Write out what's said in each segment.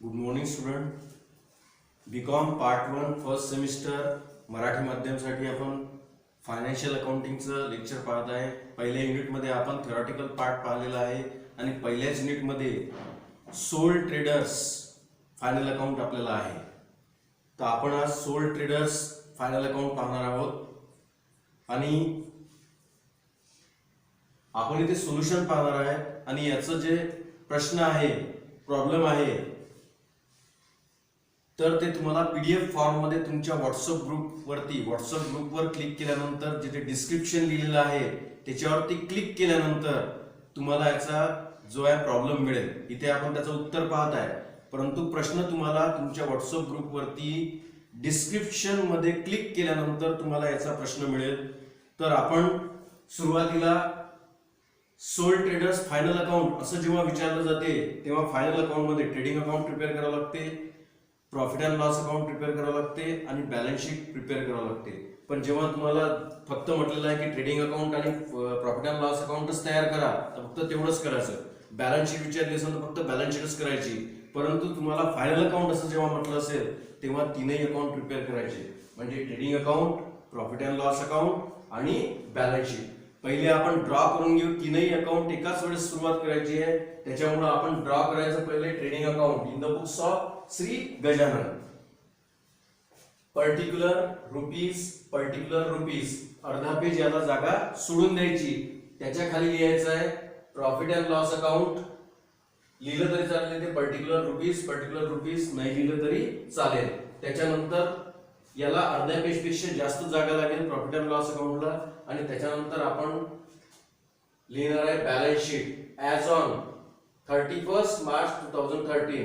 Good morning student. B Com part 1 first semester Marathi माध्यमासाठी आपण financial अकाउंटिंगचं lecture पाहत आहे. पहिल्या युनिटमध्ये आपण थेरॉटिकल पार्ट पाहिलेला आहे आणि पहिल्याच युनिटमध्ये सोल ट्रेडर्स फायनल अकाउंट आपल्याला आहे. तर आपण आज सोल ट्रेडर्स फायनल अकाउंट पाहणार आहोत आणि आपण इथे सोल्युशन पाहणार आहे आणि याचं जे प्रश्न आहे, प्रॉब्लेम आहे, तर ते तुम्हाला पीडीएफ फॉर्म मध्ये तुमच्या व्हॉट्सअप ग्रुपवर क्लिक केल्यानंतर जिथे डिस्क्रिप्शन लिहिलेलं आहे त्याच्यावरती क्लिक केल्यानंतर तुम्हाला याचा जो आहे प्रॉब्लेम मिळेल. इथे आपण त्याचं उत्तर पाहत आहे, परंतु प्रश्न तुम्हाला तुमच्या व्हॉट्सअप ग्रुपवरती डिस्क्रिप्शन मध्ये क्लिक केल्यानंतर तुम्हाला याचा प्रश्न मिळेल. तर आपण सुरुवातीला सोल ट्रेडर्स फायनल अकाउंट असं जेव्हा विचारलं जाते तेव्हा फायनल अकाउंट मध्ये ट्रेडिंग अकाउंट प्रिपेअर करावं लागते, profit and loss account prepare करावं लागते आणि बॅलन्स शीट प्रिपेअर करावं लागते. पण जेव्हा तुम्हाला फक्त म्हटलेलं आहे की ट्रेडिंग अकाउंट आणि प्रॉफिट अँड लॉस अकाउंटच तयार करा तर फक्त तेवढंच करायचं. बॅलन्स शीट विचारली असेल तर फक्त बॅलन्स शीटच करायची. परंतु तुम्हाला फायनल अकाउंट असं जेव्हा म्हटलं असेल तेव्हा तीनही अकाउंट प्रिपेअर करायचे, म्हणजे trading account, profit and loss account आणि बॅलन्स शीट. पहिले आपण ड्रॉ करून घेऊ. तीनही अकाउंट एकाच वेळेस सुरुवात करायची आहे, त्याच्यामुळे आपण ड्रॉ करायचं पहिले trading account in the books of Shri Gajanan. Particular rupees अर्धा पेज याला जागा सोडून द्यायची. त्याच्या खाली लिहायचं आहे प्रॉफिट अँड लॉस अकाउंट. लिहिलं तरी चालेल, ते पर्टिक्युलर रुपीज नाही लिहिलं तरी चालेल. त्याच्यानंतर याला अर्ध्या पेज पेक्षा जास्त जागा लागेल प्रॉफिट अँड लॉस अकाउंटला. आणि त्याच्यानंतर आपण लिहिणार आहे balance sheet as on 31 March 2013.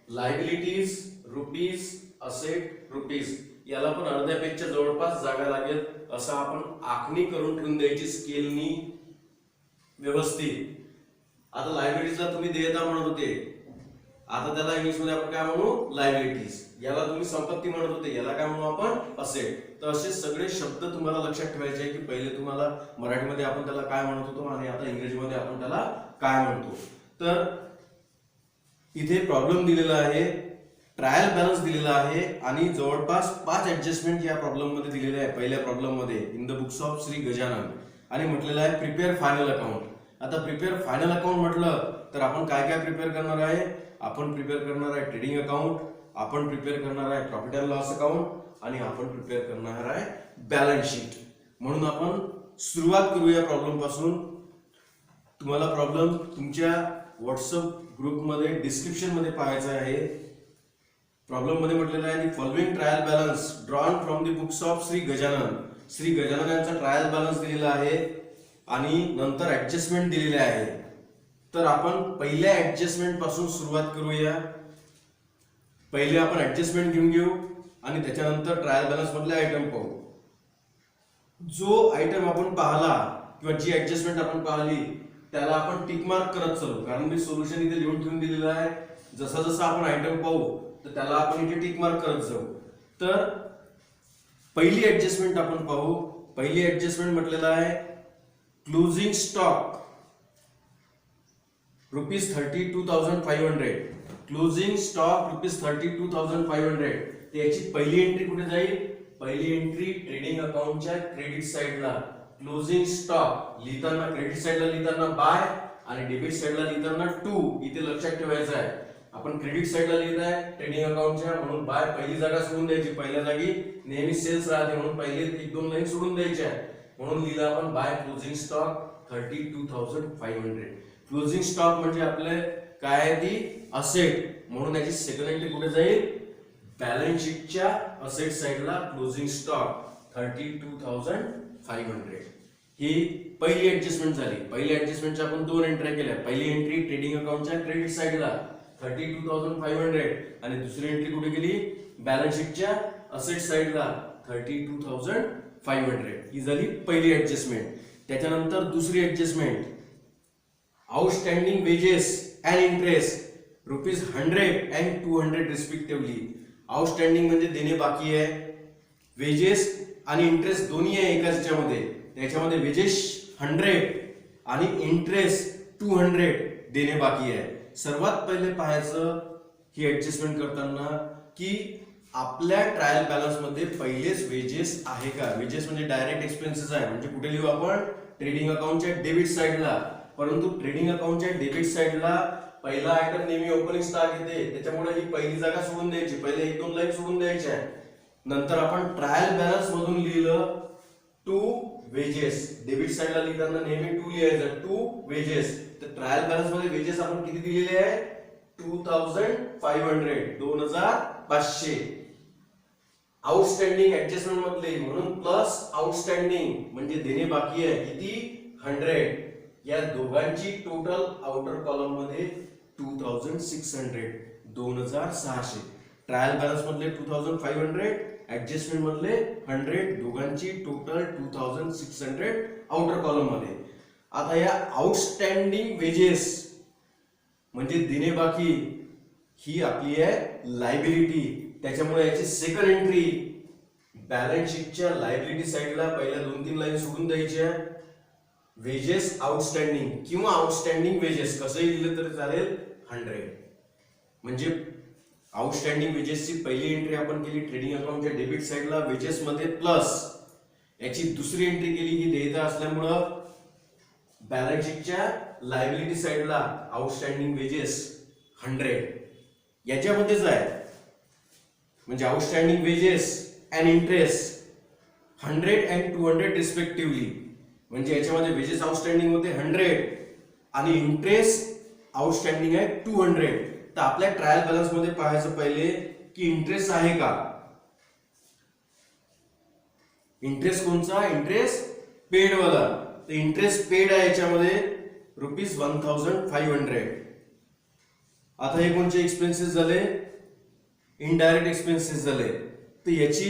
Liabilities rupees, asset rupees, याला पण अर्ध्या पेजच्या जवळपास जागा लागेल. असं आपण आखणी करून ठेवून द्यायची स्केलनी व्यवस्थित. आता लायबिलिटीजला तुम्ही देयता म्हणत होते, आता त्याला इंग्लिश मध्ये आपण काय म्हणू, लायबिलिटीज. याला तुम्ही संपत्ती म्हणत होते, याला काय म्हणू आपण, असेट. तर असे सगळे शब्द तुम्हाला लक्षात ठेवायचे आहे की पहिले तुम्हाला मराठीमध्ये आपण त्याला काय म्हणत होतो आणि आता इंग्रजीमध्ये आपण त्याला काय म्हणतो. तर इथे प्रॉब्लेम दिलेला आहे, ट्रायल बॅलन्स दिलेला आहे आणि जवळपास 5 ऍडजस्टमेंट या प्रॉब्लेम मध्ये दिलेले आहे. पहिल्या प्रॉब्लेम मध्ये in the books of Shri Gajanan आणि म्हटलेलं आहे प्रिपेअर फायनल अकाउंट. आता प्रिपेअर फायनल अकाउंट म्हटलं तर आपण काय काय प्रिपेअर करणार आहे. आपण प्रिपेअर करणार आहे ट्रेडिंग अकाउंट, आपण प्रिपेअर करणार आहे प्रॉफिट अँड लॉस अकाउंट आणि आपण प्रिपेअर करणार आहे बॅलन्स शीट. म्हणून आपण सुरुवात करूया प्रॉब्लेम पासून. तुम्हाला प्रॉब्लेम तुमच्या व्हॉट्सअप ग्रुपमध्ये डिस्क्रिप्शन मध्ये पाहायचा आहे. प्रॉब्लेम मध्ये म्हटलेलं आहे following trial balance drawn from the books of Shri Gajanan. Shri Gajanan यांचा ट्रायल बॅलन्स दिलेला आहे आणि नंतर ऍडजस्टमेंट दिलेले आहे. तर आपण पहिल्या ऍडजस्टमेंट पासून सुरुवात करूया. पहिले आपण ऍडजस्टमेंट घेऊन घेऊ आणि त्याच्यानंतर ट्रायल बॅलन्स मधले आयटम पाहू. जो आयटम आपण पाहला किंवा जी ऍडजस्टमेंट आपण पाहिली त्याला आपण टिक मार्क करत चालू, कारण मी सोल्युशन इथे लिहून ठेवून दिलेलं आहे. जसा जसा आपण आयटम पाहू तर त्याला आपण इथे टिक मार्क करत जाऊ. तर पहिली ऍडजस्टमेंट आपण पाहू. पहिली ऍडजस्टमेंट म्हटलेलं आहे क्लोजिंग स्टॉक ₹32,500. Closing stock ₹32,500. त्याची पहिली एंट्री कुठे जाईल. पहिली एंट्री ट्रेडिंग अकाउंटच्या क्रेडिट साइडला. क्लोजिंग स्टॉक लिहिताना क्रेडिट साइडला लिहिताना बाय आणि डेबिट साइडला लिहिताना टू. इथे लक्षात ठेवायचं आहे आपण क्रेडिट साइडला लिहित आहे ट्रेडिंग अकाउंटच्या, म्हणून बाय पहिली जागा सोडून द्यायची. पहिल्या जागी नेहमी सेल्स राहते म्हणून पहिले 1-2 लाईन सोडून द्यायच्या. म्हणून लिहिलं आपण by closing stock 32,500. Closing stock म्हणजे आपले काय आहे, ती असेट. म्हणून याची सेकंड एंट्री कुठे जाईल, बॅलन्स शीटच्या असेट साइडला. Closing stock 32,500. ही पहिली ऍडजस्टमेंट झाली. पहिली ऍडजस्टमेंटच्या आपण 2 एंट्री केल्या. पहिली एंट्री ट्रेडिंग अकाउंटच्या क्रेडिट साइडला 32,500 आणि दुसरी एंट्री कुठे गेली, बॅलन्स शीटच्या असेट साइडला 32,500. ही झाली पहिली ऍडजस्टमेंट. त्याच्यानंतर दुसरी adjustment outstanding wedges and interest ₹100 and 200 respectively. Outstanding म्हणजे देणे बाकी आहे, वेजेस आणि इंटरेस्ट दोन्ही आहे एकाच ह्याच्यामध्ये. त्याच्यामध्ये वेजेस 100 आणि इंटरेस्ट 200 देणे बाकी आहे. सर्वात पहिले पाहायचं ही ऍडजस्टमेंट करताना की आपल्या ट्रायल बॅलन्स मध्ये पहिलेच वेजेस आहे का. वेजेस म्हणजे डायरेक्ट एक्सपेन्सेस आहे, म्हणजे कुठे लिहू आपण ट्रेडिंग अकाउंटच्या डेबिट साइडला. परंतु ट्रेडिंग अकाउंटच्या डेबिट साइडला पहिला आयटम नेहमी ओपनिंग स्टॉक येते, त्याच्यामुळे ही पहिली जागा सोडून द्यायची, पहिले 1-2 लाईन सोडून द्यायच्या. नंतर आपण ट्रायल बॅलन्स मधून लिहिलं टू वेजेस. डेबिट साइडला लिहिताना नेहमी टू लिहायचं, टू वेजेस. तर ट्रायल बॅलन्स मध्ये वेजेस आपण किती दिलेले आहे 2500, 2500. आउटस्टँडिंग ऍडजस्टमेंट मधले म्हणून प्लस आउटस्टँडिंग म्हणजे देणे बाकी आहे किती 100. या दोघांची टोटल आउटर कॉलम मध्ये 2600, 2600. ट्रायल बॅलन्स मधले 2500, ऍडजस्टमेंट मधले 100, दोघांची टोटल 2600 आउटर कॉलम मध्ये. आता या आउटस्टँडिंग वेजेस म्हणजे देणे बाकी ही आपली आहे लायबिलिटी. त्याच्यामुळे याची सेकंड एंट्री बॅलन्स शीटच्या लायबिलिटी साइडला पहिल्या 2-3 लाईन सोडून द्यायच्या. वेजेस आउटस्टँडिंग किंवा आउटस्टँडिंग वेजेस कसंही लिहिलं तरी चालेल 100. म्हणजे आउटस्टँडिंग वेजेसची पहिली एंट्री आपण केली ट्रेडिंग अकाउंटच्या डेबिट साइडला वेजेस मध्ये प्लस. याची दुसरी एंट्री केली ही देयता असल्यामुळं बॅलन्स शीटच्या लायबिलिटी साइडला आउटस्टँडिंग वेजेस 100 याच्यामध्येच आहे. म्हणजे outstanding wedges and interest 100 and 200 respectively. म्हणजे याच्यामध्ये वेजेस आउटस्टँडिंग होते 100 आणि इंटरेस्ट आउटस्टँडिंग आहे 200. तर आपल्या ट्रायल बॅलन्स मध्ये पाहायचं पहिले की इंटरेस्ट आहे का. इंटरेस्ट कोणचा, इंटरेस्ट पेड वाला. तर इंटरेस्ट पेड आहे याच्यामध्ये ₹1500. आता हे कोणते एक्सपेन्सेस झाले, इनडायरेक्ट एक्सपेन्सेस झाले. तर याची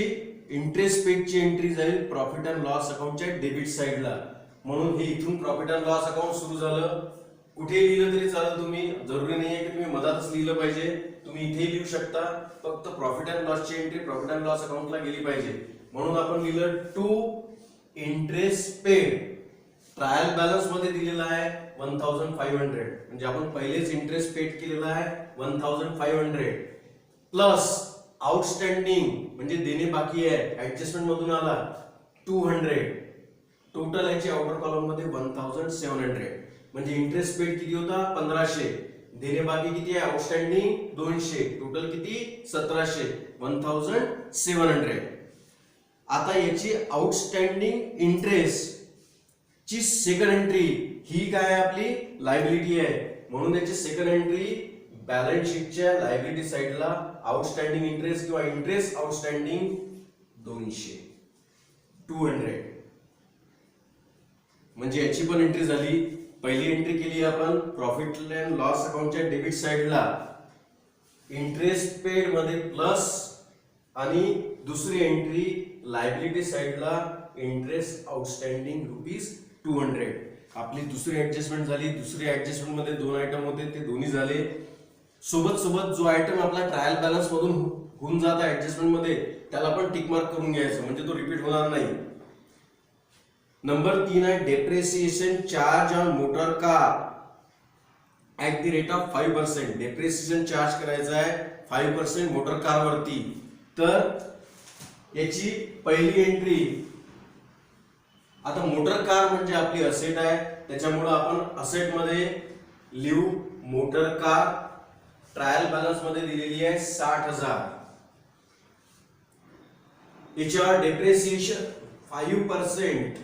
इंटरेस्ट पेडची एंट्री जाईल प्रॉफिट अँड लॉस अकाउंटच्या डेबिट साइडला. म्हणून हे इथून प्रॉफिट अँड लॉस अकाउंट सुरू झालं. कुठे लिहिलं तरी चालेल, तुम्ही जरुरी नाहीये की तुम्ही मधातच लिहिलं पाहिजे, तुम्ही इथे लिहू शकता. फक्त प्रॉफिट अँड लॉसची एंट्री प्रॉफिट अँड लॉस अकाउंटला गेली पाहिजे. म्हणून आपण लिहिलं to interest paid. Trial balance मध्ये दिलेला आहे 1500, म्हणजे आपण पहिलेच इंटरेस्ट पेड केलेला आहे 1500 प्लस आउटस्टँडिंग म्हणजे देणे बाकी आहे ऍडजस्टमेंट मधून आला 200. टोटल याची आउटर कॉलम मध्ये 1700. म्हणजे इंटरेस्ट पेड किती होता 1500, देणे बाकी किती आहे आउटस्टँडिंग 200, टोटल किती 1700, 1700. आता याची आउटस्टँडिंग इंटरेस्ट ची सेकंड एंट्री ही काय आपली लायबिलिटी आहे. म्हणून याची सेकंड एंट्री बॅलन्स शीटच्या लायबिलिटी साइडला आउटस्टँडिंग इंटरेस्ट किंवा इंटरेस्ट आउटस्टँडिंग 200. म्हणजे याची पण एंट्री झाली. पहिली एंट्री केली आपण प्रॉफिट अँड लॉस अकाउंटच्या डेबिट साइडला इंटरेस्ट पेड मध्ये प्लस, आणि दुसरी एंट्री लायबिलिटी साइडला इंटरेस्ट आउटस्टँडिंग ₹200. आपली दुसरी ऍडजस्टमेंट झाली. दुसरी ऍडजस्टमेंट मध्ये 2 आयटम होते, ते दोन्ही झाले. सोबत सोबत जो आयटम आपला ट्रायल बॅलन्स मधून होऊन जाता ऍडजस्टमेंट मध्ये त्याला पण टिक मार्क करून घ्यायचं, म्हणजे तो रिपीट होणार नाही. नंबर 3 आहे depreciation charge on motor car at the rate of 5%. Depreciation charge करायचा आहे 5% मोटर कार वरती. तर याची पहिली एंट्री, आता मोटर कार म्हणजे आपली असेट आहे, त्याच्यामुळे आपण असेट मध्ये लिहू मोटर कार. ट्रायल बॅलन्स मध्ये दिलेली आहे 60,000. याच्यावर डेप्रिसिएशन 5%.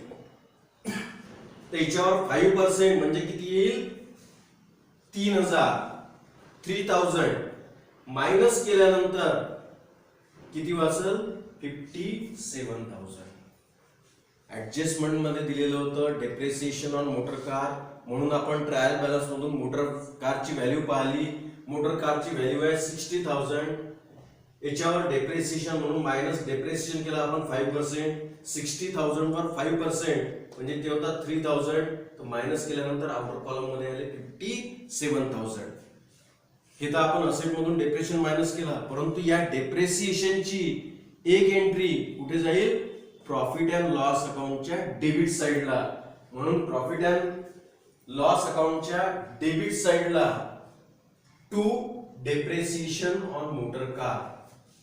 तर याच्यावर 5% म्हणजे किती येईल 3000 मायनस केल्यानंतर किती वाचल 57,000. ऍडजस्टमेंट मध्ये दिलेलं होतं डेप्रिसिएशन ऑन मोटर कार, म्हणून आपण ट्रायल बॅलन्स मधून मोटर कारची व्हॅल्यू पाहिली. मोटर कारची व्हॅल्यू आहे 60,000. याच्यावर डेप्रिसिएशन म्हणून मायनस डेप्रिसिएशन केला आपण 5%. 60,000 वर 5% म्हणजे ते होता 3,000. तर मायनस केल्यानंतर आउटर कॉलम मध्ये आले 57,000. हे तर आपण असेट मधून डेप्रिसिएशन मायनस केला, परंतु या डेप्रिसिएशनची एक एंट्री कुठे जाईल प्रॉफिट अँड लॉस अकाउंटच्या डेबिट साइडला. म्हणून प्रॉफिट अँड लॉस अकाउंटच्या डेबिट साइडला to depreciation on motor car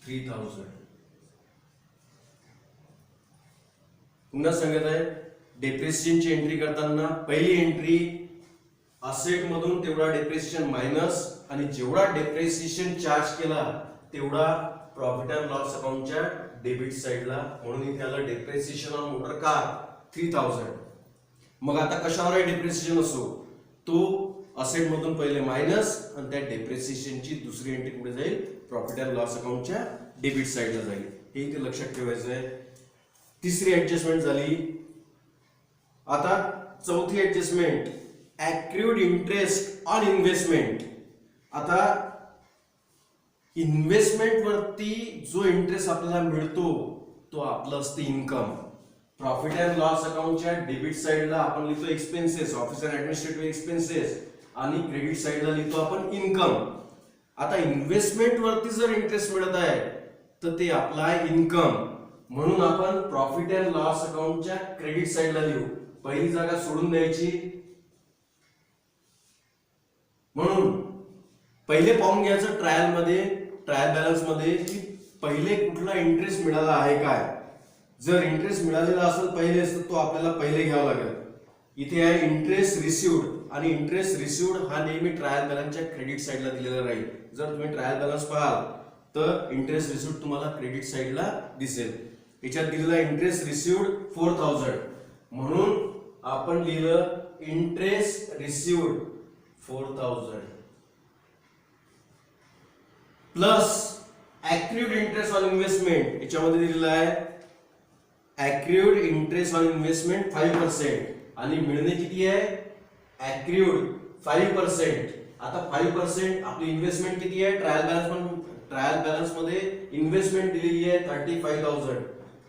3000. पुन्हा सांगत आहे डेप्रिसिएशनची एंट्री करताना पहिली एंट्री असेट मधून तेवढा डेप्रिसिएशन मायनस आणि जेवढा डेप्रिसिएशन चार्ज केला तेवढा प्रॉफिट अँड लॉस अकाउंटच्या डेबिट साइडला, म्हणून इथे आलं डेप्रिसिएशन ऑन मोटर कार 3000. मग आता कशावर आहे डेप्रिसिएशन असो तो असेट मधून पहिले मायनस आणि त्या डेप्रिसिएशनची दुसरी एंट्री कुठे जाईल प्रॉफिट अँड लॉस अकाउंटच्या डेबिट साइडला जाईल. हे इथे लक्षात ठेवायचं आहे. तिसरी ऍडजस्टमेंट झाली. आता चौथी adjustment accrued interest on investment. आता इन्व्हेस्टमेंट वरती जो इंटरेस्ट आपल्याला मिळतो तो आपलं असते इन्कम. प्रॉफिट अँड लॉस अकाउंटच्या डेबिट साइडला आपण लिहितो expenses, office and administrative expenses, आणि क्रेडिट साइडला लिहितो आपण इन्कम. आता इन्व्हेस्टमेंट वरती जर इंटरेस्ट मिळत आहे तर ते आपला आहे इन्कम, म्हणून आपण प्रॉफिट अँड लॉस अकाउंटच्या क्रेडिट साइडला लिहू. पहिली जागा सोडून द्यायची. म्हणून पहिले पाहून घ्यायचं ट्रायल बॅलन्स मध्ये की पहिले कुठला इंटरेस्ट मिळाला आहे काय. जर इंटरेस्ट मिळालेला असेल पहिले तर तो आपल्याला पहिले घ्यावा लागेल. इथे आहे इंटरेस्ट रिसिव्ड, आणि इंटरेस्ट रिसिव्ड हा नेहमी ट्रायल बॅलन्सच्या क्रेडिट साइडला दिलेला राहील. जर तुम्ही ट्रायल बॅलन्स पाहाल तर इंटरेस्ट रिसिव्ड तुम्हाला क्रेडिट साइडला दिसेल. याच्यात दिलेला इंटरेस्ट रिसिव्ड 4000, म्हणून आपण लिहिलं interest received 4000 plus accrued interest on investment. याच्यामध्ये दिलेला आहे ऍक्रूड इंटरेस्ट ऑन इन्व्हेस्टमेंट 5% आणि मिळणे किती आहे ऍक्रूड 5%. आता 5% आपली इन्व्हेस्टमेंट किती आहे ट्रायल बॅलन्स मध्ये इन्व्हेस्टमेंट दिलेली आहे 35,000.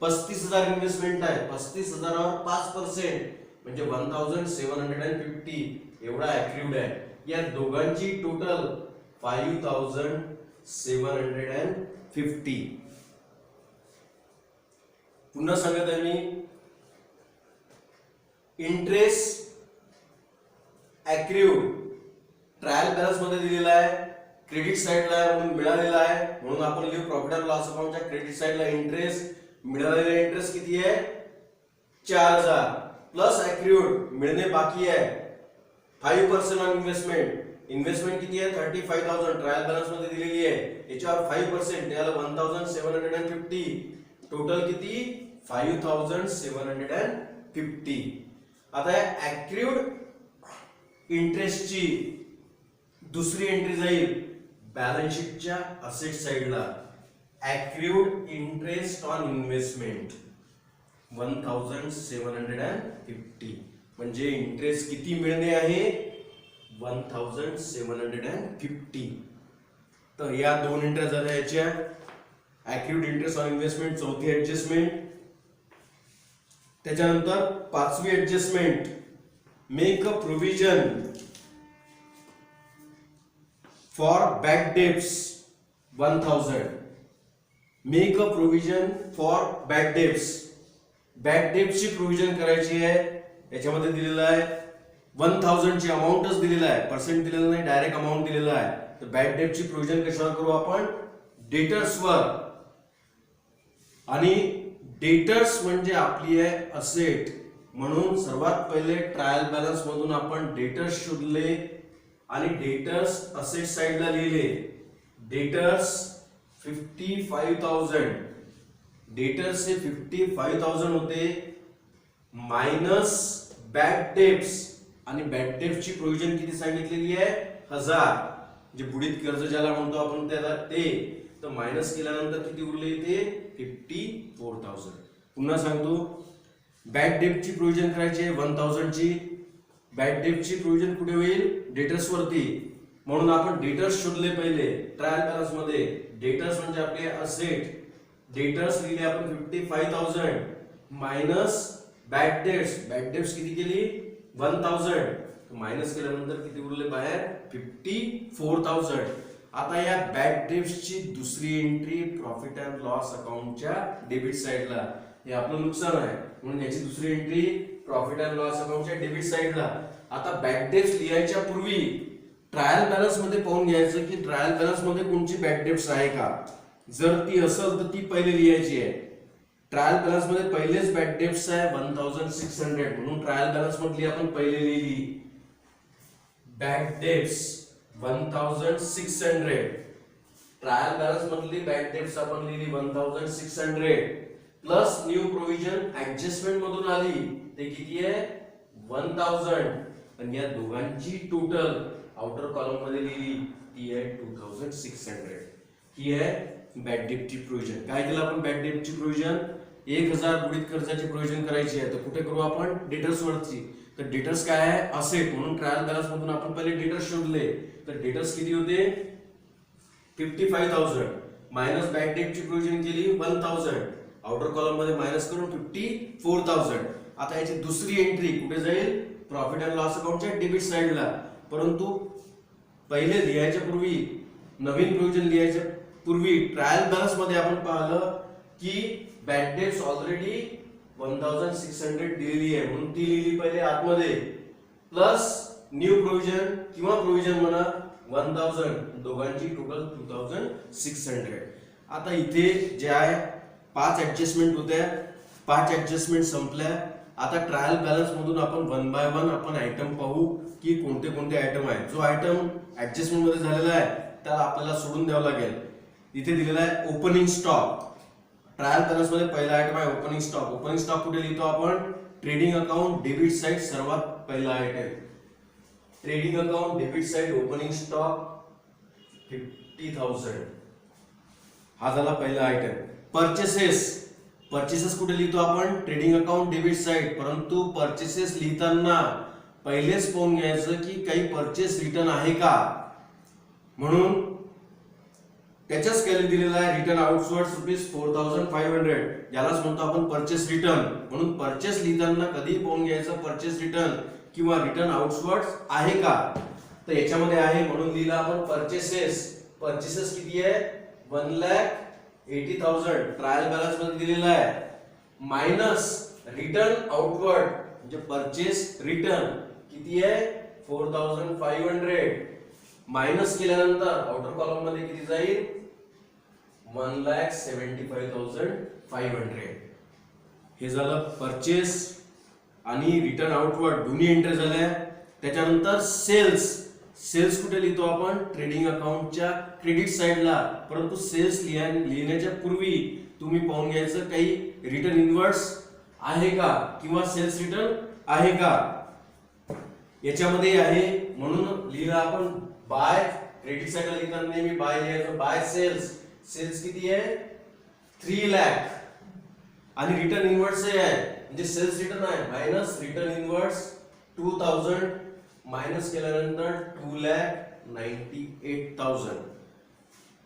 35,000 इन्व्हेस्टमेंट आहे. 35,000 वर 5% म्हणजे 1750 एवढा ऍक्रूड आहे. या दोघांची टोटल 5750. पुन्हा सांगत आहे मी इंटरेस्ट ऍक्रूड ट्रायल बॅलन्स मध्ये दिलेला आहे, क्रेडिट साइडला आहे म्हणून मिळालेला आहे, म्हणून आपण लिहू प्रॉफिट अँड लॉस अकाउंटच्या क्रेडिट साइडला इंटरेस्ट. मिळालेला इंटरेस्ट किती आहे 4000 प्लस ऍक्रूड मिळणे बाकी आहे 5% ऑन इन्व्हेस्टमेंट. इन्व्हेस्टमेंट किती आहे 35,000 ट्रायल बॅलन्स मध्ये दिलेली आहे. याच्यावर 5% त्याला 1750. टोटल किती 5750. आता ऍक्रूड इंटरेस्टची दुसरी एंट्री जाईल बॅलन्स शीटच्या असेट साइडला. ऍक्रूड इंटरेस्ट ऑन इन्व्हेस्टमेंट 1750 म्हणजे इंटरेस्ट किती मिळणे आहे 1750. तर या दोन एंट्री झाल्या याच्या. ऍक्रूड इंटरेस्ट ऑन इन्व्हेस्टमेंट चौथी ऍडजस्टमेंट. त्याच्यानंतर पाचवी adjustment make a provision for bad debts 1000. Make a provision for bad debts. Bad डेब्ट्सची प्रोव्हिजन करायची आहे. याच्यामध्ये दिलेलं आहे 1000 ची अमाऊंटच दिलेला आहे, पर्सेंट दिलेला नाही, डायरेक्ट अमाऊंट दिलेला आहे. तर बॅड डेब्टची प्रोव्हिजन कशावर करू आपण डेटर्सवर. आणि डेटर्स म्हणजे आपली आहे असेट, म्हणून सर्वात पहिले ट्रायल बॅलन्स मधून आपण डेटर्स शोधले आणि डेटर्स असेट साइडला लिहिले. डेटर्स 55,000. डेटर्स हे 55,000 होते मायनस बॅड डेब्ट्स, आणि बॅड डेब्टची प्रोव्हिजन किती सांगितलेली आहे 1000. जे बुडीत कर्ज ज्याला म्हणतो आपण त्याला ते. तर मायनस केल्यानंतर किती उरले इथे 54,000. पुन्हा सांगतो बॅड डेब्टची प्रोव्हिजन करायची आहे 1000 ची. बॅड डेब्टची प्रोव्हिजन कुठे होईल डेटर्स वरती, म्हणून आपण डेटर्स शोधले पहिले ट्रायल बॅलन्स मध्ये. डेटर्स म्हणजे आपले असेट. डेटर्स लिहिले आपण 55,000 minus bad debts. Bad debts किती केली 1000. मायनस केल्यानंतर किती उरले बाहेर 54,000. आता या बॅड डेब्ट्सची दुसरी एंट्री प्रॉफिट अँड लॉस अकाउंटच्या डेबिट साइडला. हे आपलं नुकसान आहे म्हणून याची दुसरी एंट्री प्रॉफिट अँड लॉस अकाउंटच्या डेबिट साइडला. आता बॅड डेब्ट्स लिहायच्या पूर्वी ट्रायल बॅलन्स मध्ये पाहून घ्यायचं की ट्रायल बॅलन्स मध्ये कोणची बॅड डेट्स आहे का. जर ती असेल तर ती पहिले लिहायची आहे. ट्रायल बॅलन्स मध्ये पहिलेच बॅड डेट्स आहे 1600 म्हणून ट्रायल बॅलन्स मधली आपण पहिले लिहिली बॅड डेट्स 1600. ट्रायल बॅलन्स मधली बॅड डेट्स आपण लिहिली 1600 प्लस न्यू प्रोव्हिजन ऍडजस्टमेंट मधून आली ते किती आहे 1000 आणि या दोघांची टोटल आउटर कॉलम मध्ये लिहिली ती आहे 2600. ही आहे बॅड डेटची प्रोव्हिजन. काय केलं आपण बॅड डेटची प्रोव्हिजन 1000 बुडीत खर्चाची प्रोव्हिजन करायची आहे तर कुठे करू आपण डेटर्स वरची. तर डेटर्स काय आहे असेट म्हणून ट्रायल बॅलन्स मधून आपण पहिले डेटर्स शोधले तर डेटर्स किती होते 55,000 मायनस बॅड डेटची प्रोव्हिजन केली 1000 आउटर कॉलम मध्ये मायनस करून 54,000. आता याची दुसरी एंट्री कुठे जाईल प्रॉफिट अँड लॉस अकाउंटच्या डेबिट साइडला. परंतु पहिले लिहायच्या पूर्वी नवीन प्रोव्हिजन लिहायच्या पूर्वी ट्रायल बॅलन्स मध्ये आपण पाहिलं की बॅड डेट्स ऑलरेडी 1600 दिलेली आहे म्हणून ती लिहिली पहिले आतमध्ये प्लस न्यू प्रोव्हिजन किंवा प्रोव्हिजन म्हणा 1000 दोघांची टोटल 2600. आता इथे जे आहे 5 ऍडजस्टमेंट होत्या 5 ऍडजस्टमेंट संपल्या. आता ट्रायल बॅलन्स मधून आपण 1 बाय 1 आपण आयटम पाहू की कोणते कोणते आयटम आहेत. जो आयटम ऍडजस्टमेंट मध्ये झालेला आहे त्याला आपल्याला सोडून द्यावं लागेल. इथे दिलेला आहे ओपनिंग स्टॉक. ट्रायल बॅलन्स मध्ये पहिला आयटम आहे ओपनिंग स्टॉक. ओपनिंग स्टॉक कुठे लिहितो आपण ट्रेडिंग अकाउंट डेबिट साइड सर्वात पहिला item. Trading account debit side opening stock 50,000 हा झाला पहिला आयटम. परचेसेस कुठे लिहितो आपण ट्रेडिंग अकाउंट डेबिट साइड. परंतु परचेसेस लिहिताना पहिलेच पाहून घ्यायचं की काही परचेस रिटर्न आहे का म्हणून त्याच्याच खाली दिलेला आहे रिटर्न आउटवर्ड्स ₹4,500 यालाच म्हणतो आपण परचेस रिटर्न. म्हणून परचेस लिहिताना कधी पाहून घ्यायचं परचेस रिटर्न किंवा रिटर्न आउटवर्ड्स आहे का. तर याच्यामध्ये आहे म्हणून लिहिलं आपण परचेसेस किती आहे 1,80,000 ट्रायल बॅलन्स मध्ये दिलेला आहे मायनस रिटर्न आउटवर्ड म्हणजे परचेस रिटर्न किती आहे 4,500 मायनस केल्यानंतर आउटर कॉलम मध्ये किती जाईल 1,75,500. हे झालं परचेस आणि रिटर्न आउटवर्ड दोन्ही एंट्री झाल्या. त्याच्यानंतर सेल्स कुठे लिहितो आपण ट्रेडिंग अकाउंटच्या क्रेडिट साइडला. परंतु सेल्स लिहिण्याच्या पूर्वी तुम्ही पाहून घ्यायचं काही रिटर्न इनवर्ड्स आहे का किंवा सेल्स रिटर्न आहे का याच्यामध्ये आहे म्हणून लिहिलं आपण बाय. क्रेडिट साइडला लिहिताना नेहमी बाय लिहायचं बाय सेल्स किती आहे 3 लाख आणि रिटर्न इनवर्ड्स आहे म्हणजे सेल्स रिटर्न आहे मायनस रिटर्न इनवर्ड्स 2,000 मायनस केल्यानंतर 2,98,000.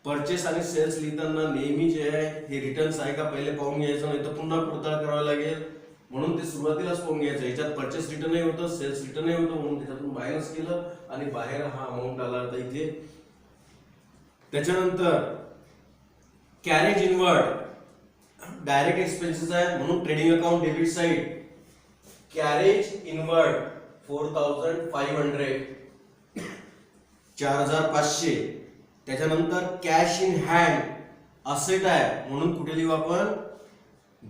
परचेस आणि सेल्स लिहिताना नेहमी जे आहे हे रिटर्न्स आहे का पहिले पाहून घ्यायचं नाही तर पुन्हा पडताळ करावं लागेल म्हणून ते सुरुवातीलाच पाहून घ्यायचं. याच्यात परचेस रिटर्नही होतं सेल्स रिटर्नही होतं म्हणून त्याच्यातून मायनस केलं आणि बाहेर हा अमाउंट आला आता इथे. त्याच्यानंतर कॅरेज इनवर्ड डायरेक्ट एक्सपेन्सेस आहे म्हणून trading account debit side carriage inward 4,500 4,500. त्याच्यानंतर कॅश इन हँड असेट आहे म्हणून कुठे लिहू आपण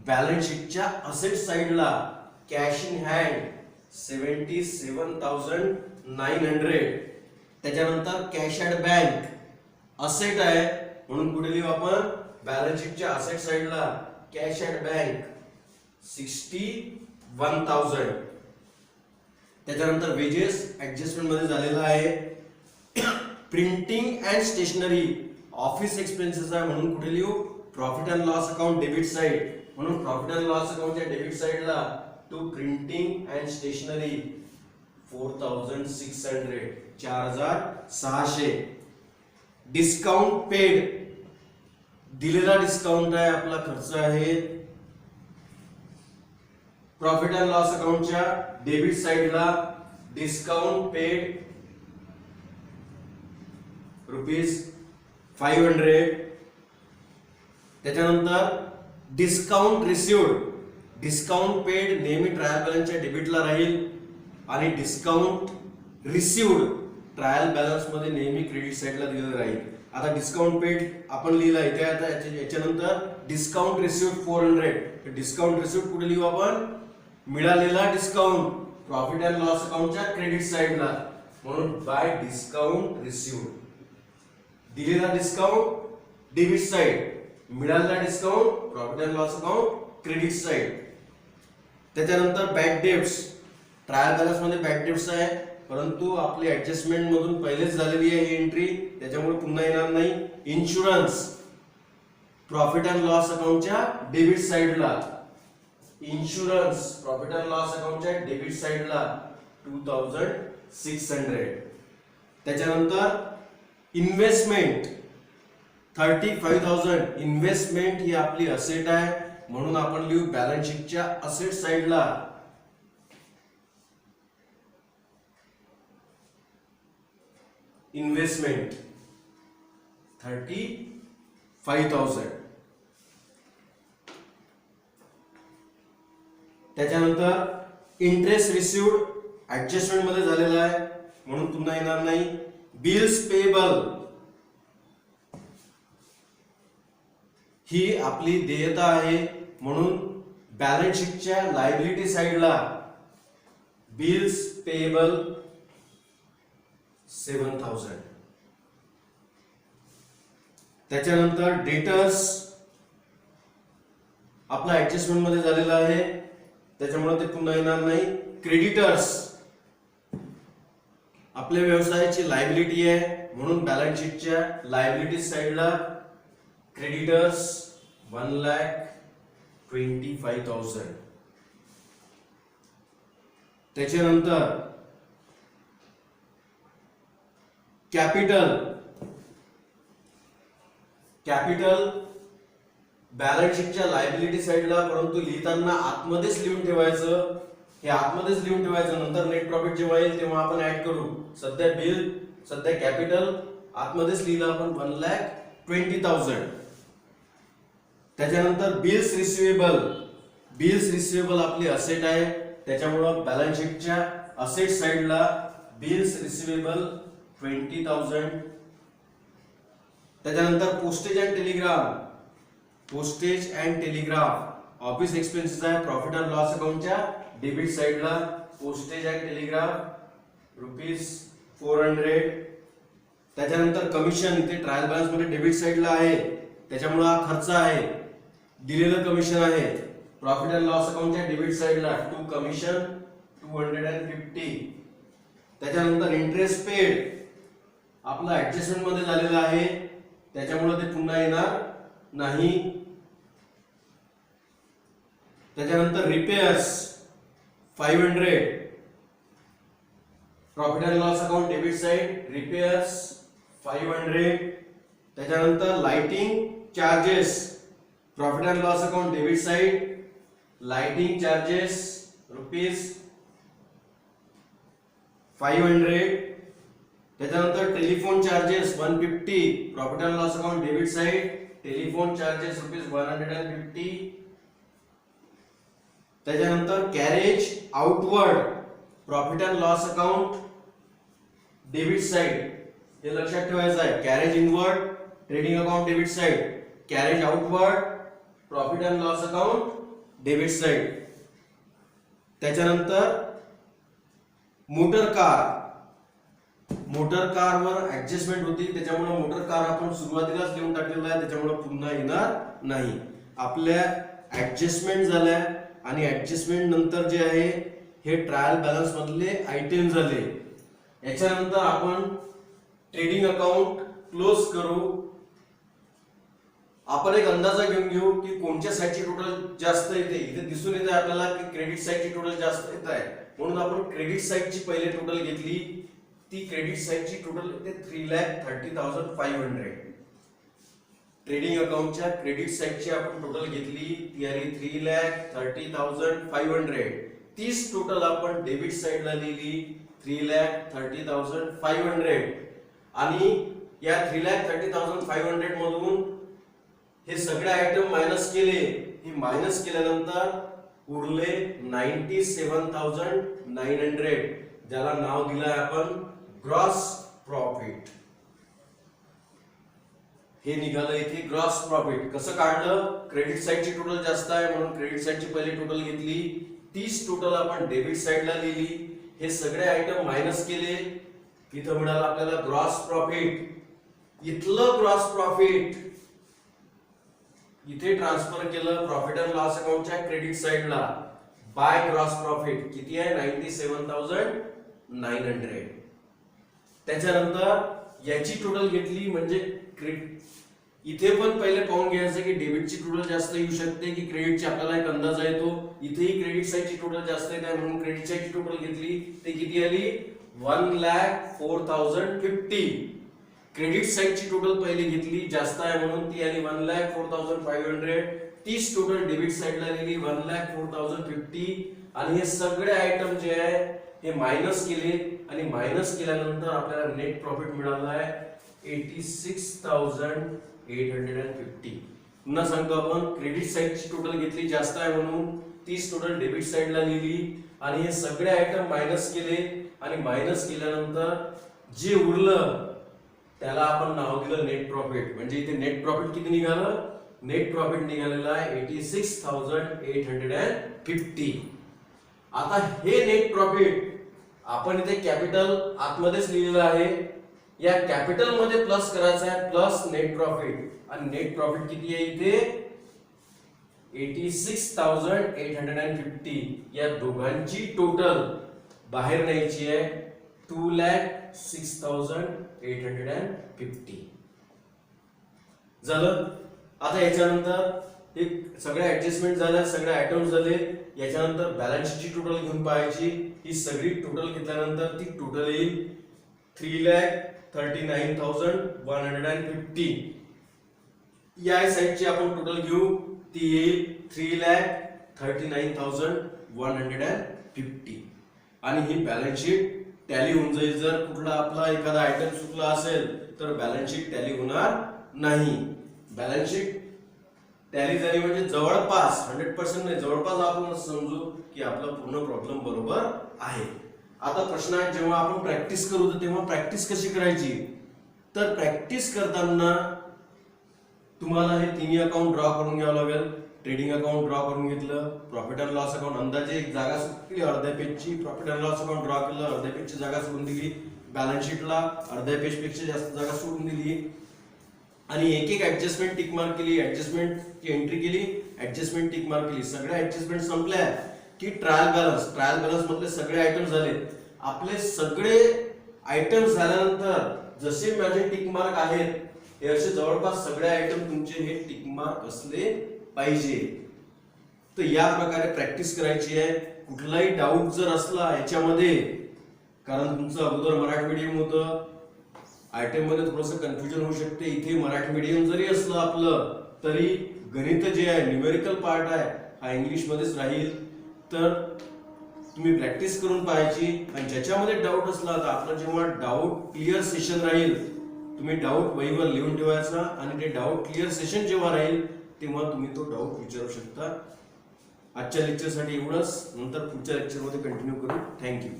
बॅलन्स शीटच्या असेट साइडला कॅश इन हँड 77,900. त्याच्यानंतर कॅश ॲट बँक असेट आहे म्हणून कुठे लिहू आपण बॅलन्स शीटच्या असेट साइडला कॅश ॲट बँक 61,000. त्याच्यानंतर वेजेस ऍडजस्टमेंट मध्ये झालेला आहे. Printing and stationery office expenses आहे म्हणून कुठे लिहू profit and loss account debit side म्हणून प्रॉफिट अँड लॉस अकाउंटच्या डेबिट साइडला to printing and stationery 4,600 4,600. Discount paid दिलेला डिस्काउंट आहे आपला खर्च आहे प्रॉफिट अँड लॉस अकाउंटच्या डेबिट साइडला डिस्काउंट पेड ₹500. त्याच्यानंतर डिस्काउंट डिस्काउंट पेड नेहमी ट्रायल बॅलन्सच्या डेबिटला राहील आणि डिस्काउंट रिसिव्ड ट्रायल बॅलन्स मध्ये नेहमी क्रेडिट साईडला दिलेलं राहील. आता डिस्काउंट पेड आपण लिहिला इथे. आता याच्यानंतर डिस्काउंट रिसिव्ड 400. डिस्काउंट रिसिव्ड कुठे लिहू आपण? मिळालेला डिस्काउंट प्रॉफिट अँड लॉस अकाउंटच्या क्रेडिट साईडला, म्हणून बाय डिस्काउंट रिसिव्ड. दिलेला डिस्काउंट डेबिट साइड, मिळालेला discount profit and loss account credit side. त्याच्यानंतर बॅड डेब्ट्स. ट्रायल बॅलन्स मध्ये बॅड डेब्ट्स आहे, परंतु आपली ऍडजस्टमेंट मधून पहिलेच झालेली आहे ही एंट्री, त्याच्यामुळे पुन्हा येणार नाही. इन्शुरन्स प्रॉफिट अँड लॉस अकाउंटच्या डेबिट साइडला. इन्शुरन्स प्रॉफिट अँड लॉस अकाउंटच्या डेबिट साइडला 2600. त्याच्यानंतर इन्व्हेस्टमेंट 35,000. इन्व्हेस्टमेंट ही आपली असेट आहे, म्हणून आपण लिहू बॅलन्स शीटच्या असेट साइडला. इन्व्हेस्टमेंट 35,000. त्याच्यानंतर इंटरेस्ट रिसिव्ड ऍडजस्टमेंट मध्ये झालेला आहे, म्हणून पुन्हा येणार नाही. बिल्स पेबल ही आपली देयता आहे, म्हणून बॅलन्स शीटच्या लायबिलिटी साइडला बिल्स पेबल 7,000. त्याच्यानंतर डेटर्स आपला ऍडजस्टमेंट मध्ये झालेला आहे, त्याच्यामुळे ते पुन्हा येणार नाही. क्रेडिटर्स आपल्या व्यवसायाची लायबिलिटी आहे, म्हणून बॅलन्स शीटच्या लायबिलिटी साइडला क्रेडिटर्स 1,25,000. त्याच्यानंतर कॅपिटल. कॅपिटल बॅलन्स शीटच्या लायबिलिटी साइडला, परंतु लिहिताना आतमध्येच लिहून ठेवायचं. हे आतमध्येच लिहून ठेवायचं, नंतर नेट प्रॉफिट जेव्हा येईल तेव्हा आपण ऍड करू. सध्या कॅपिटल आतमध्येच लिहिलं आपण 1,20,000. त्याच्यानंतर बिल्स रिसिवेबल. बिल्स रिसिवेबल आपली असेट आहे, त्याच्यामुळे बॅलन्स शीटच्या असेट साइडला बिल्स रिसिवेबल 20,000. त्याच्यानंतर postage and telegraph. Postage and telegraph office expenses आहे, प्रॉफिट अँड लॉस अकाउंटच्या डेबिट साइडला. Postage and telegraph ₹400. त्याच्यानंतर कमिशन इथे ट्रायल बॅलन्स मध्ये डेबिट साइडला आहे, त्याच्यामुळे हा खर्च आहे, दिलेलं कमिशन आहे. प्रॉफिट अँड लॉस अकाउंटच्या डेबिट साइडला टू कमिशन 250. त्याच्यानंतर इंटरेस्ट पेड आपला ऍडजस्टमेंट मध्ये झालेला आहे, त्याच्यामुळे ते पुन्हा येणार नाही. त्याच्यानंतर repairs 500. Profit and loss account debit side repairs 500. त्याच्यानंतर lighting charges profit and loss account debit side lighting charges ₹500. त्याच्यानंतर telephone charges 150. Profit and loss account debit side telephone charges ₹150. त्याच्यानंतर carriage outward profit and loss account debit side, हे लक्षात ठेवायचं आहे. Carriage inward trading account debit side, carriage outward profit and loss account debit side. त्याच्यानंतर motor car. Motor car वर adjustment होती, त्याच्यामुळे motor car आपण सुरुवातीलाच लिहून टाकलेला आहे, त्याच्यामुळे पुन्हा येणार नाही. आपल्या ऍडजस्टमेंट झाल्या आणि ऍडजस्टमेंट नंतर जे आहे हे ट्रायल बॅलन्स मधले आयटम झाले. याच्यानंतर आपण ट्रेडिंग अकाउंट क्लोज करू. आपण एक अंदाजा घेऊन घेऊ की कोणत्या साईडची टोटल जास्त येते. इथे दिसून येते आपल्याला की क्रेडिट साईडची टोटल जास्त येत आहे, म्हणून आपण क्रेडिट साईडची पहिले टोटल घेतली. ती क्रेडिट साईडची टोटल येते 3,30,500. ट्रेडिंग अकाउंटच्या क्रेडिट साईडची आपण टोटल घेतली, ती आली 3,30,500. तीच टोटल आपण डेबिट साईडला लिहिली 3,30,500. आणि या 3,30,500 मधून हे सगळे आयटम मायनस केले. हे मायनस केल्यानंतर उरले 97,900, ज्याला नाव दिलं आहे आपण ग्रॉस प्रॉफिट हे निघालं इथे ग्रॉस प्रॉफिट. कसं काढलं? क्रेडिट साइडची टोटल जास्त आहे म्हणून क्रेडिट साइडची पहिली टोटल घेतली, 30 टोटल आपण डेबिट साइडला लिहिली. हे सगळे आयटम मायनस केले, इथं मिळालं आपल्याला ग्रॉस प्रॉफिट. इथलं ग्रॉस प्रॉफिट इथे ट्रान्सफर केलं प्रॉफिट अँड लॉस अकाउंटच्या क्रेडिट साइडला बाय ग्रॉस प्रॉफिट. किती आहे? 97,900. त्याच्यानंतर याची टोटल घेतली म्हणजे इथे पण पहिले पाहून घ्यायचं की डेबिटची टोटल जास्त येऊ शकते की क्रेडिटची, आपल्याला एक अंदाज आहे तो. इथेही क्रेडिट साइडची टोटल जास्त येत आहे म्हणून क्रेडिट साइडची टोटल घेतली. ते किती आली? 1,04,050. क्रेडिट साइडची टोटल पहिले घेतली, जास्त आहे म्हणून ती आली 1,04,500. 30 टोटल डेबिट साइडला लिहिली 1,04,050. आणि हे सगळे आयटम जे आहे हे मायनस केले आणि मायनस केल्यानंतर आपल्याला नेट प्रॉफिट मिळाला आहे 86,850. पुन्हा सांगतो आपण क्रेडिट साइडची टोटल घेतली, जास्त आहे म्हणून 30 टोटल डेबिट साइडला लिहिली आणि हे सगळे आयटम मायनस केले आणि मायनस केल्यानंतर जे उरलं त्याला आपण नाव दिलं नेट प्रॉफिट. म्हणजे इथे नेट प्रॉफिट किती निघालं? नेट प्रॉफिट निघालेला आहे 86,850. आता हे नेट प्रॉफिट आपण इथे कॅपिटल आतमध्येच लिहिलेलं आहे, या कॅपिटल मध्ये प्लस करायचं आहे प्लस नेट प्रॉफिट. आणि नेट प्रॉफिट किती आहे इथे? 86,850. या दोघांची टोटल बाहेर न्यायची आहे 2,06,850 झालं. आता याच्यानंतर हे सगळे ऍडजस्टमेंट झाल्या, सगळे आयटम्स झाले. याच्यानंतर बॅलन्स शीटची टोटल घेऊन पाहायची. ही सगळी टोटल घेतल्यानंतर ती टोटल येईल 3,39,150. या साइडची आपण टोटल घेऊ, ती येईल 3,39,150. आणि ही बॅलन्स शीट टॅली होऊन जाईल. जर कुठला आपला एखादा आयटम चुकला असेल तर बॅलन्स शीट टॅली होणार नाही. बॅलन्स शीट टॅली झाली म्हणजे जवळपास 100% नाही, जवळपास आपण समजू की आपला पूर्ण प्रॉब्लेम बरोबर आहे. आता प्रश्न आहे जेव्हा आपण प्रॅक्टिस करू तर तेव्हा प्रॅक्टिस कशी करायची? तर प्रॅक्टिस करताना तुम्हाला हे तिन्ही अकाउंट ड्रॉ करून घ्यावं लागेल. ट्रेडिंग अकाउंट ड्रॉ करून घेतलं, प्रॉफिट अँड लॉस अकाउंट अंदाजे एक जागा सुटली अर्ध्या पेजची, profit and loss account draw केलं, अर्ध्या पेजची जागा सोडून दिली, बॅलन्स शीटला अर्ध्या पेज पेक्षा जास्त जागा सोडून दिली आणि एक एक ऍडजस्टमेंट टिक मार्क केली, ऍडजस्टमेंटची एंट्री केली, ऍडजस्टमेंट टिक मार्क केली. सगळ्या ऍडजस्टमेंट संपल्या की ट्रायल बॅलन्स मधले सगळे आयटम झाले. आपले सगळे आयटम झाल्यानंतर जसे माझे टिक मार्क आहेत हे असे जवळपास सगळे आयटम तुमचे हे टिक मार्क असले पाहिजे. तर या प्रकारे प्रॅक्टिस करायची आहे. कुठलाही डाऊट जर असला याच्यामध्ये, कारण तुमचं अगोदर मराठी मीडियम होतं, आयटम मध्ये थोडंसं कन्फ्युजन होऊ शकते. इथे मराठी मीडियम जरी असलं आपलं तरी गणित जे आहे न्यूमेरिकल पार्ट आहे हा इंग्लिश मध्येच राहील. तर तुम्ही प्रॅक्टिस करून पाहायची आणि ज्याच्यामध्ये डाऊट असला तर आपलं जेव्हा डाऊट क्लिअर सेशन राहील तुम्ही डाऊट वहीवर लिहून ठेवायचा आणि ते डाऊट क्लिअर सेशन जेव्हा राहील तेव्हा तुम्ही तो डाऊट विचारू शकता. आजच्या लेक्चरसाठी एवढंच, नंतर पुढच्या लेक्चरमध्ये कंटिन्यू करू. थँक्यू.